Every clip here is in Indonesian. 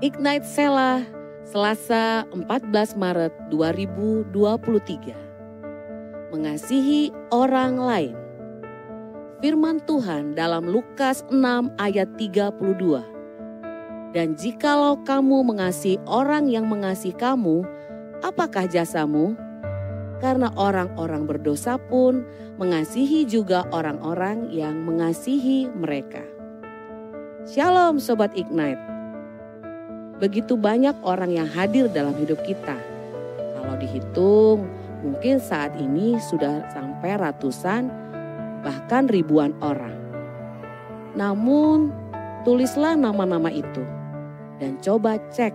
Ignite Sela, Selasa 14 Maret 2023. Mengasihi orang lain. Firman Tuhan dalam Lukas 6 ayat 32. Dan jikalau kamu mengasihi orang yang mengasihi kamu, apakah jasamu? Karena orang-orang berdosa pun mengasihi juga orang-orang yang mengasihi mereka. Shalom Sobat Ignite. Begitu banyak orang yang hadir dalam hidup kita. Kalau dihitung mungkin saat ini sudah sampai ratusan bahkan ribuan orang. Namun tulislah nama-nama itu dan coba cek.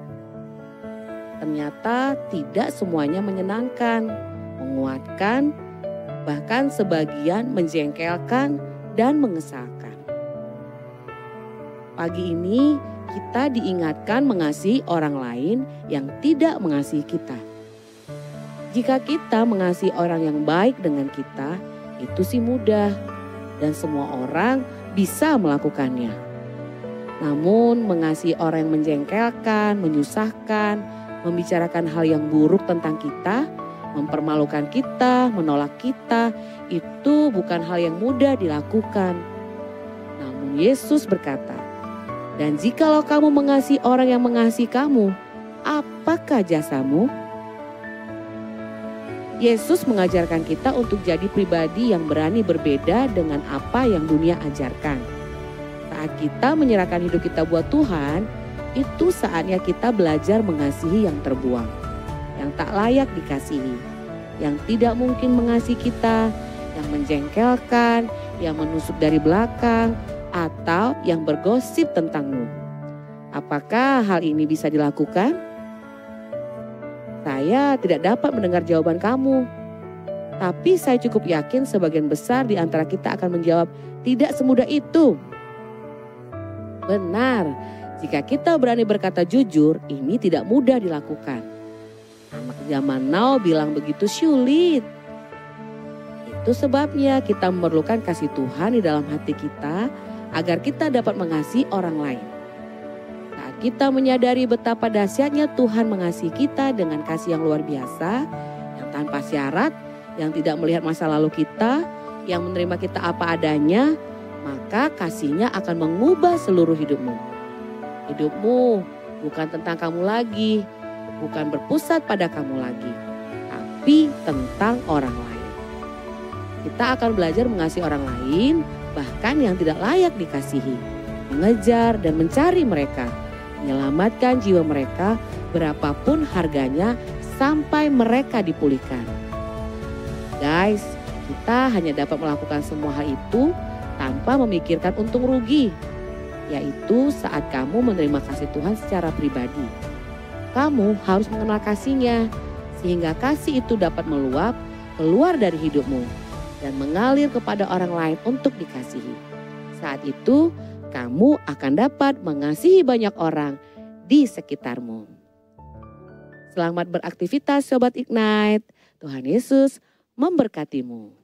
Ternyata tidak semuanya menyenangkan, menguatkan, bahkan sebagian menjengkelkan dan mengesalkan. Pagi ini kita diingatkan mengasihi orang lain yang tidak mengasihi kita. Jika kita mengasihi orang yang baik dengan kita, itu sih mudah dan semua orang bisa melakukannya. Namun mengasihi orang yang menjengkelkan, menyusahkan, membicarakan hal yang buruk tentang kita, mempermalukan kita, menolak kita, itu bukan hal yang mudah dilakukan. Namun Yesus berkata, dan jikalau kamu mengasihi orang yang mengasihi kamu, apakah jasamu? Yesus mengajarkan kita untuk jadi pribadi yang berani berbeda dengan apa yang dunia ajarkan. Saat kita menyerahkan hidup kita buat Tuhan, itu saatnya kita belajar mengasihi yang terbuang, yang tak layak dikasihi, yang tidak mungkin mengasihi kita, yang menjengkelkan, yang menusuk dari belakang, atau yang bergosip tentangmu. Apakah hal ini bisa dilakukan? Saya tidak dapat mendengar jawaban kamu. Tapi saya cukup yakin sebagian besar di antara kita akan menjawab, tidak semudah itu. Benar, jika kita berani berkata jujur, ini tidak mudah dilakukan. Anak zaman now bilang begitu sulit. Itu sebabnya kita memerlukan kasih Tuhan di dalam hati kita agar kita dapat mengasihi orang lain. Saat kita menyadari betapa dahsyatnya Tuhan mengasihi kita dengan kasih yang luar biasa, yang tanpa syarat, yang tidak melihat masa lalu kita, yang menerima kita apa adanya, maka kasihnya akan mengubah seluruh hidupmu. Hidupmu bukan tentang kamu lagi, bukan berpusat pada kamu lagi, tapi tentang orang lain. Kita akan belajar mengasihi orang lain, bahkan yang tidak layak dikasihi, mengejar dan mencari mereka, menyelamatkan jiwa mereka berapapun harganya sampai mereka dipulihkan. Guys, kita hanya dapat melakukan semua hal itu tanpa memikirkan untung rugi, yaitu saat kamu menerima kasih Tuhan secara pribadi. Kamu harus mengenal kasihnya, sehingga kasih itu dapat meluap keluar dari hidupmu dan mengalir kepada orang lain untuk dikasihi. Saat itu, kamu akan dapat mengasihi banyak orang di sekitarmu. Selamat beraktivitas Sobat Ignite. Tuhan Yesus memberkatimu.